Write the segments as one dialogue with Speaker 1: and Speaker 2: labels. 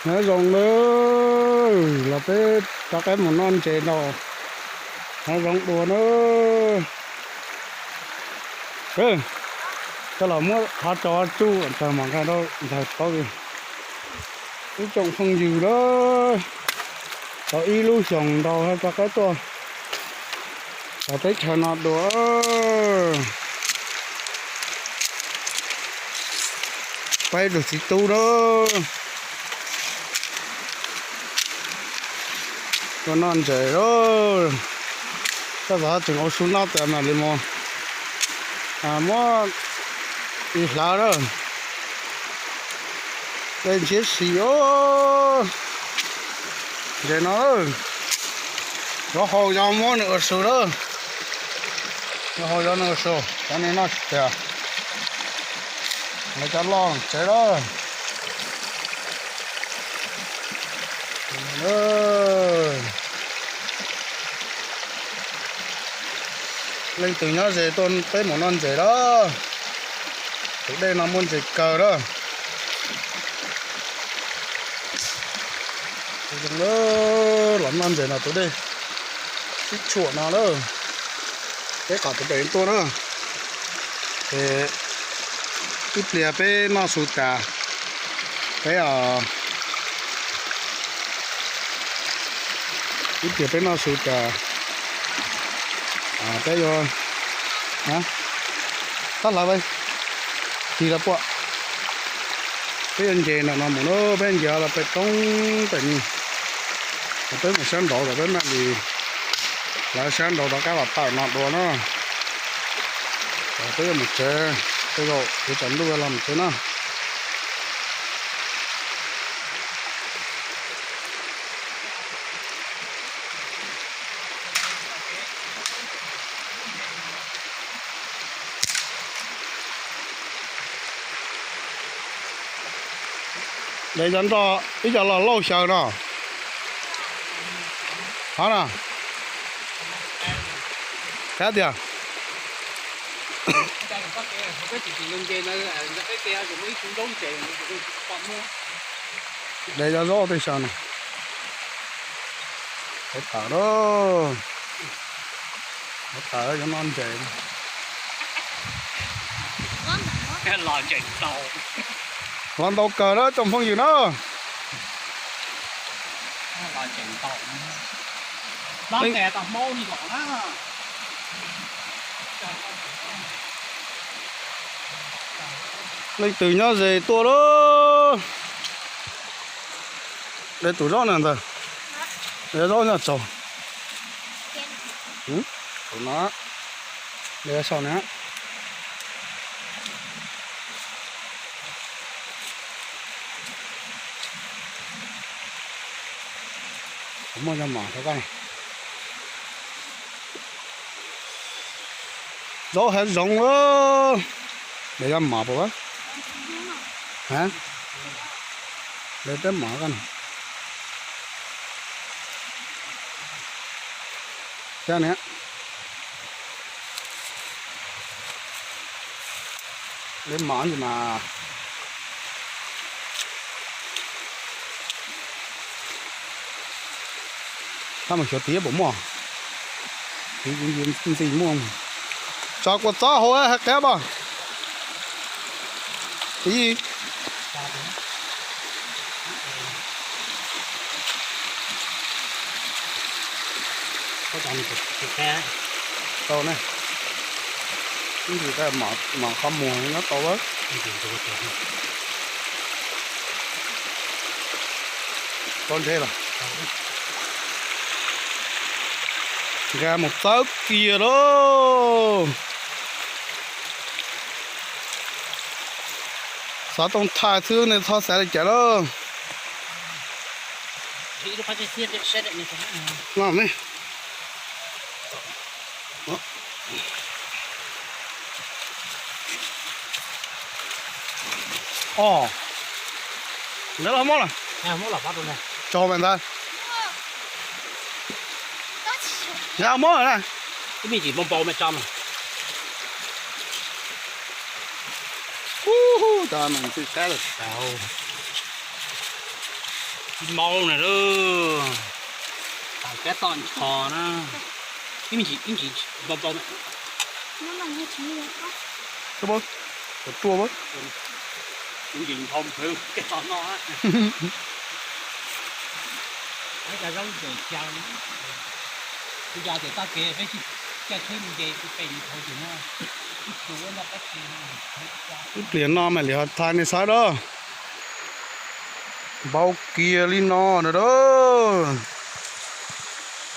Speaker 1: nó rồng nữa là cái cho cái một non chế nào nó rồng đùa nữa ừ cái là mua hạt cho chú trời mà cái đó trời to kìa cái trồng phong dừa đó có y lưu trồng đầu hay cho cái to có tới chờ nọ đùa quay được xí tu đó con non trẻ đó các bạn từng ở xuống nát tại mà đi mua mua đi lá đó lên chiếc xì ô để nó hồi ra mua nữa số đó nó hồi ra nữa số cho nên nó trẻ nó cho lon trẻ đó lên từ nhỏ về tôn tới một non rể đó từ đây là môn rể cờ đó đừng đó lắm non rể nào tới đây cái chuột nào đó cái cả từ đấy tôi đó thì ít lìa bé nó sụt cả cái ít lìa bé nó sụt cả cái rồi hả tắt lại vậy thì là bộ cái anh chị nào mà nó bên giờ là phải tông tỉnh tới một sáng độ rồi đến là gì lại sáng độ đó cái là tạo nọ đồ nó tới một chế cái rồi cái trận đua làm thế nào để dẫn cho bây giờ là lâu chờ nào hả nào cái gì à để cho rõ thì sao này cái thở đó cái thở cho nó ăn chè
Speaker 2: cái lò chỉnh tàu
Speaker 1: lon tàu cờ đó trồng phong gì đó
Speaker 2: lò chỉnh tàu đó kè tàu mô như còn á
Speaker 1: lên từ nhỏ về tua đó để tủ rõ này rồi để rõ nhà trồng tủ nó để sau nữa không bao giờ mở thế này rõ hết rộng đó để ra mở bộ á hả để tới mở cái này cái này để mở gì mà他们小碟不嘛，你自己摸嘛。炸过炸好啊，还干吧？咦？có
Speaker 2: chọn thịt khe
Speaker 1: to này. Cái gì ta mà không mùa nó to quá. Con thế là. Ra một tớt kia đó. Sao tông thai thương này sao sẽ được chả đó. Làm đi. Đó. Ồ. Nhớ là mốt à?
Speaker 2: Nè, mốt là phát luôn này.
Speaker 1: Cho mình ra. Ra mốt rồi này.
Speaker 2: Cái gì bông bông mẹ trong này.
Speaker 1: Trời mình tự cái được.
Speaker 2: Đâu. mau này đó tại cái tọn thò nó im chỉ bông bông
Speaker 3: nó là như thế này á.
Speaker 1: cái bớt cái tua bớt
Speaker 2: im chỉ không thử cái tọn nó á cái cái rau để chào bây giờ thì ta kể với cái thêm cái bệnh thôi thì nó cái số nó cái gì
Speaker 1: cái liền nó mà liền thay này sai đó bao kia lên nó nữa đó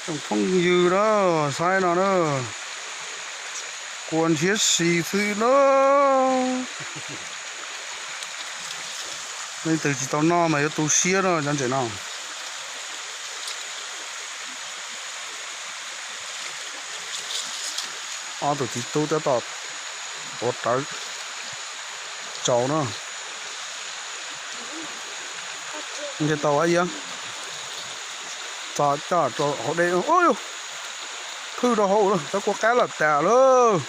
Speaker 1: trong phong dư đó sai nó đó quần chiếc xì thứ đó nên từ chỉ tao no mà tu xía đó chẳng thể nào tụi chị tu tới tọt bột tới cháu nữa cái tàu ấy á cho họ đây ôi thư đồ hộ rồi tao có cái là tè luôn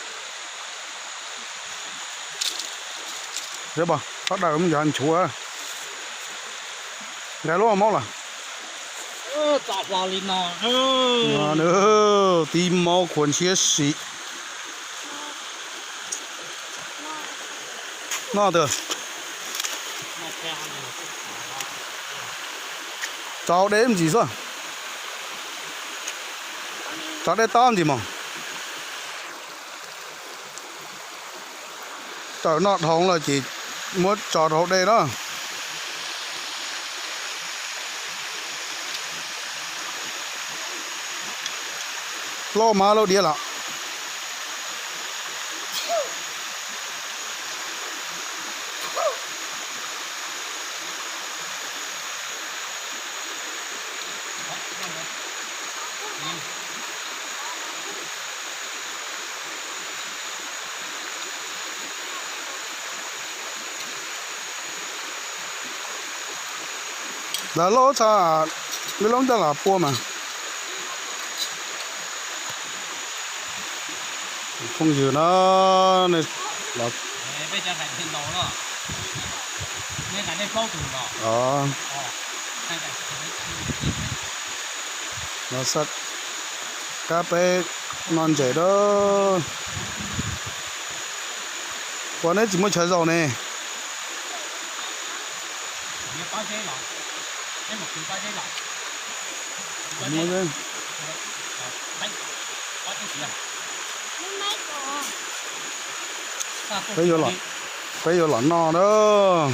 Speaker 1: thế bà phát đầu cũng giờ anh chúa cái lúa máu là
Speaker 2: chọc vào lên nó
Speaker 1: nữa tìm máu quần chia xị nó được cháu đấy làm gì rồi cháu đây tao làm gì mà cháu nọt hông là chỉ muốn trọt hậu đây đó lo má lo đĩa lạ là lo cha cái lông ta là bua mà không dừa nó này là
Speaker 2: bây giờ phải thiên đồ đó nên là đây câu từ đó
Speaker 1: nó sắt cà phê non chảy đó còn đấy chỉ mới chơi dầu này
Speaker 2: bao nhiêu lọ em một bao nhiêu lọ
Speaker 1: mới lên
Speaker 2: bao nhiêu tiền
Speaker 3: Mấy cổ.
Speaker 1: bây giờ lợn no đó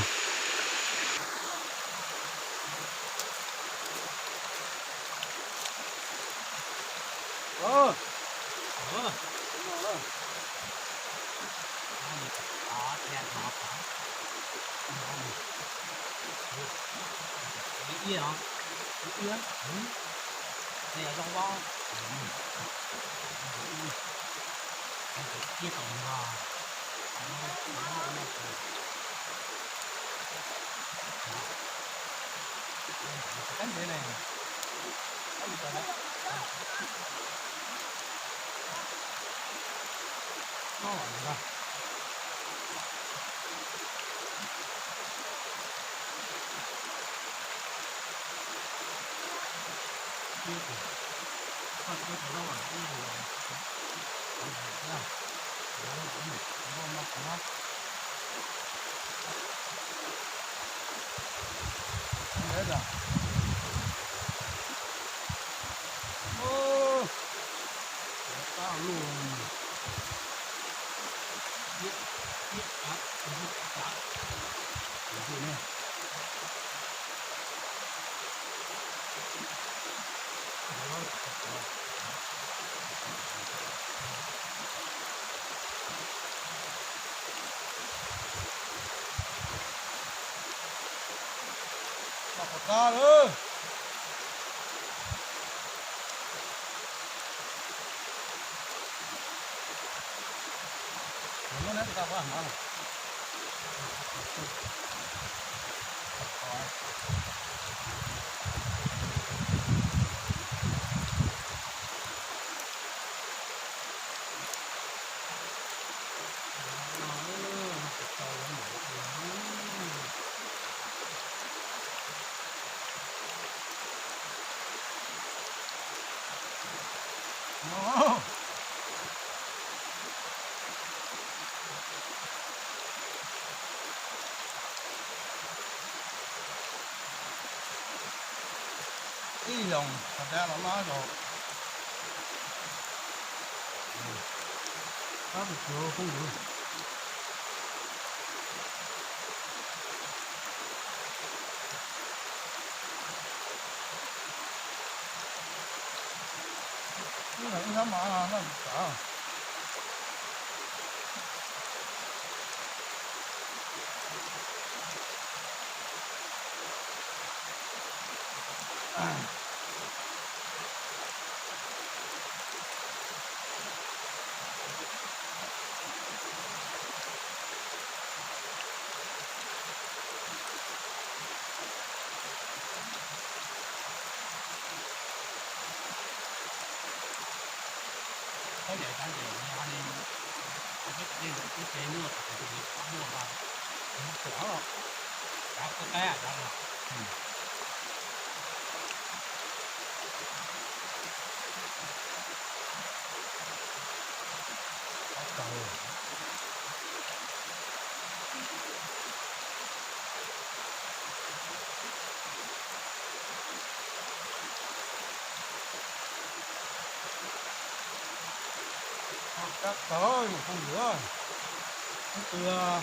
Speaker 2: gì hả? Gì á? Đây là rong bó. Chia tổng hòa. Cánh thế này. Nó là
Speaker 1: ra nữa nó nét ra quá hả Ý lòng thật ra là lá rồi. Đó thì chưa không được. Cái này nó mà nó sợ.
Speaker 2: có vậy cái gì anh em cái đi được cái xe nữa thì có mua vào sửa rồi cả cái té đó là
Speaker 1: Trời. Cắt tới một con nữa. Nó tựa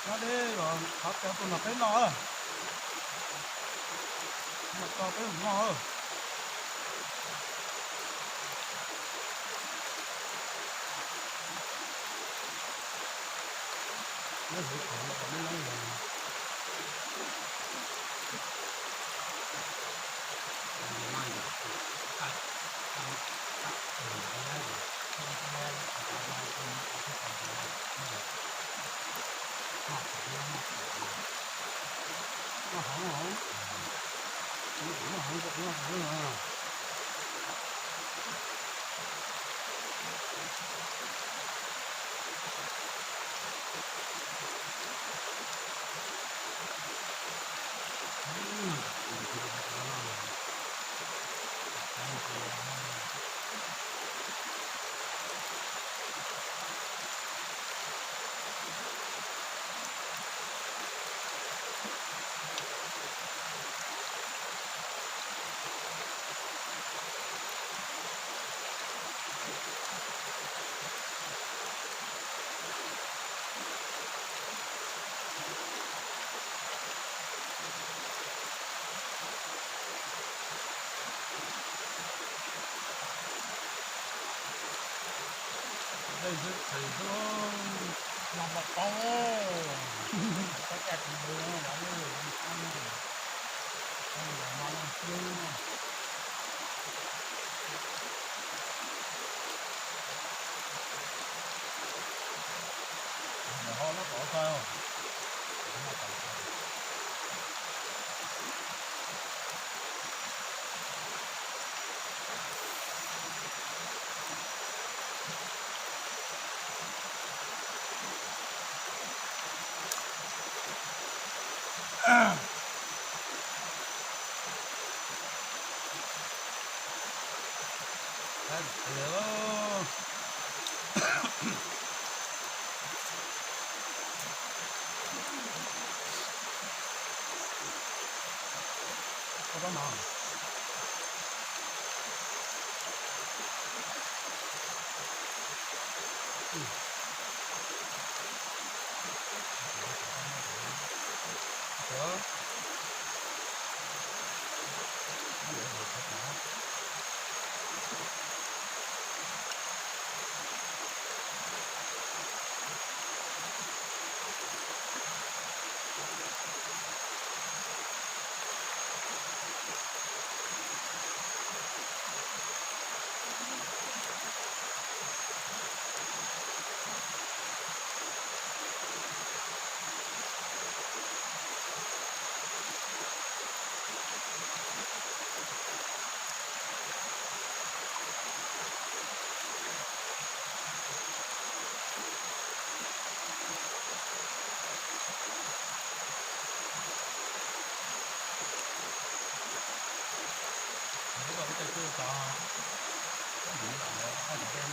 Speaker 1: nó đi rồi thật cho tôi là cái nó mà cho cái nó nó bị khổ nó còn nó rồi
Speaker 2: mai rồi cắt cắt cắt rồi cái này không có ai không có ai không có ai
Speaker 1: nó hỏng hỏng nó hỏng nó hỏng à. Đây thầy nó
Speaker 2: làm một con cái chặt mưa đã luôn ăn là mong chưa
Speaker 1: mà ho nó bỏ sao hiểu có đó mà đó cái chưa có cái gì là có thể đem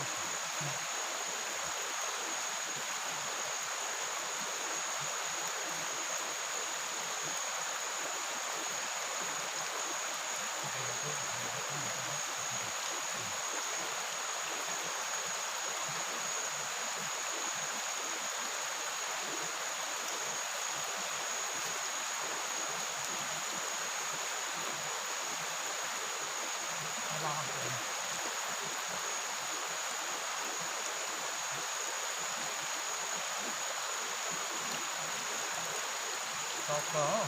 Speaker 2: có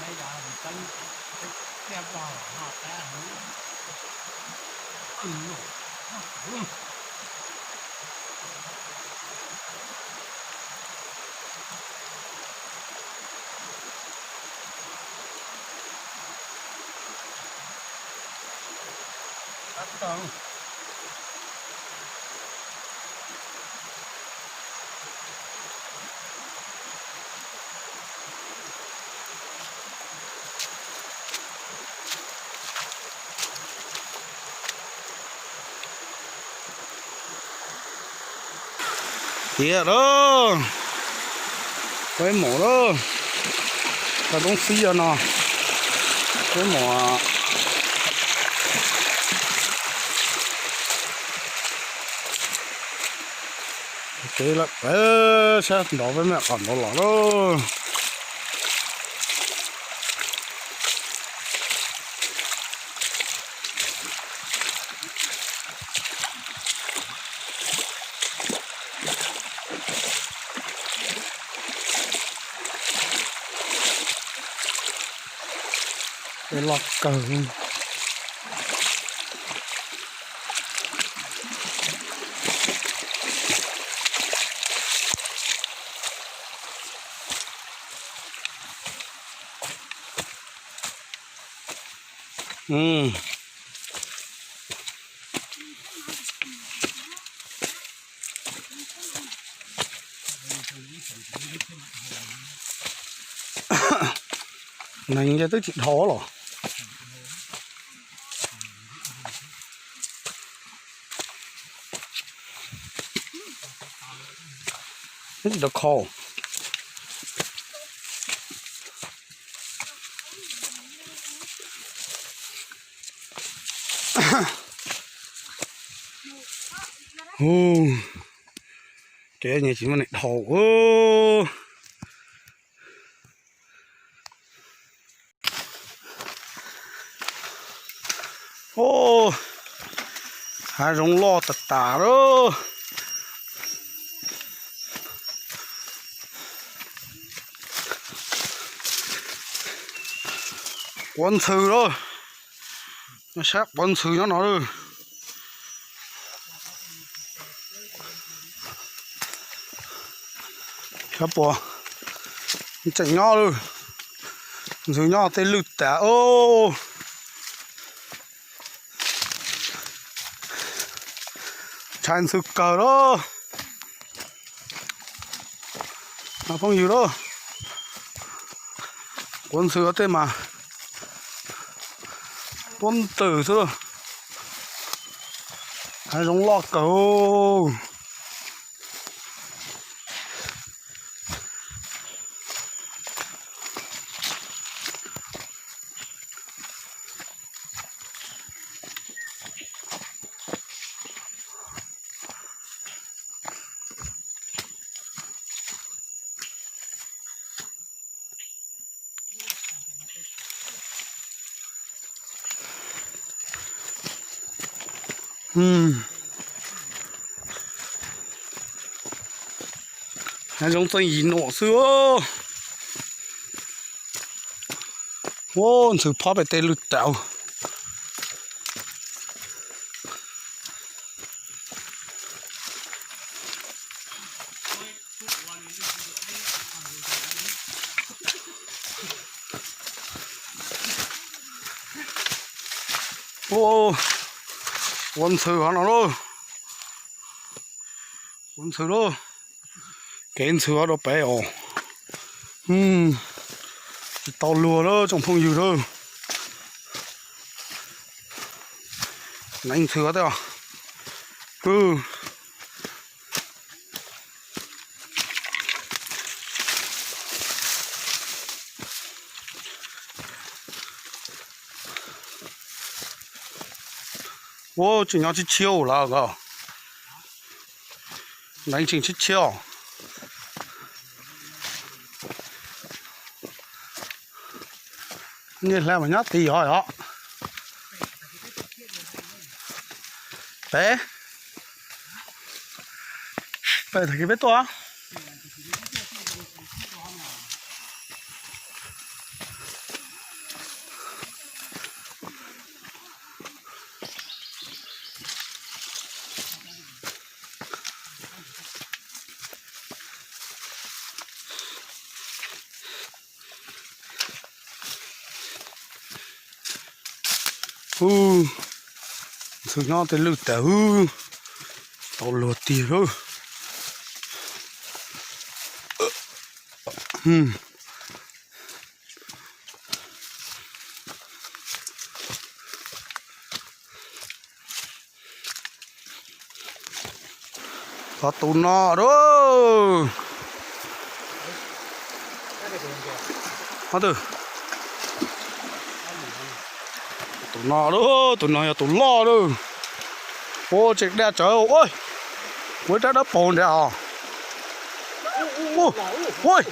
Speaker 2: đây là mình tân kẹp vào họ ta nữa bắt đầu
Speaker 1: tía đó cái mỏ đó cái东西啊呢cái mỏ thế là sao đó với mẹ còn nó lỏ đó cái lọt cờ Nành cho tới chị thó rồi. Cái gì đó kho. Cái nhà chị mà này thổ. Hai rong lo tạt tả đó. Quân sư đó. Nó sát quân sư nó rồi. Khắp bò. Chạy nhỏ rồi. Rồi nhỏ tên lụt tả. Ô. Chán sức cờ đó. Nó không hiểu đó. Quân sư tên mà. Quân tử thôi. Hai giống lọt cầu. Hai giống tên gì nọ xưa. Ô, sự phá bề tên lụt tạo. Ô, quân sư hả nó đó. Quân sư đó. Kén sư đó bé ồ. Tao lùa đó trong phong dư đó. Đánh sư đó. Ô, chỉ nhau chỉ chiêu là cơ. Đánh chính chỉ chiêu. Như là mà nhát tí hỏi họ. Bé. Bé thấy cái biết to. Sự nhỏ tới lụt tả tao lụt tì rồi. Có tù nọ đó. Hả từ tụi nó đó, tụi nó là tụi lo đó. Ô chết đẻ trời ơi. Mới ra đó bồn đấy à. Ôi.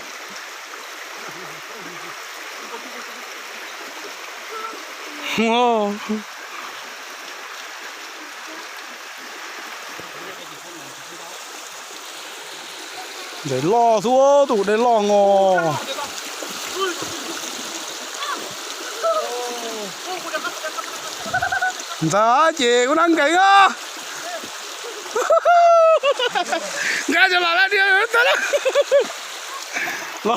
Speaker 1: Để lo xuống, tụi để lo ngò. Dạ chị cũng đang kỹ á. Nghe cho là đi tới đó.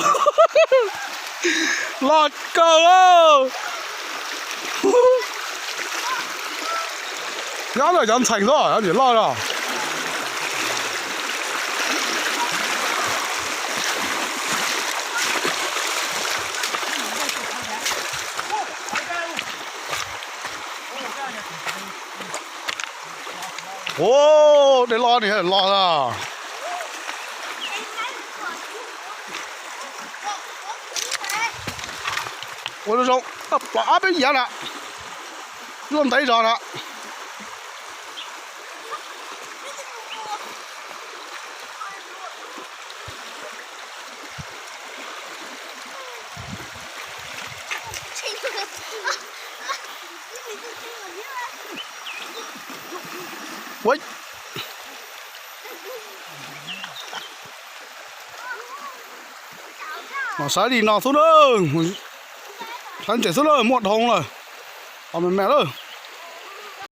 Speaker 1: Lọt cầu luôn. Nhớ là dần thành rồi, anh chỉ lo rồi. Ồ, để lo này, lo ra. Ôi nó rộng, bỏ bên dưới nè. Luôn thấy rồi nè. Ui. Mà sáng đi nào xuống đó. Sáng chạy xuống đó, muộn không rồi. Mẹ ơi.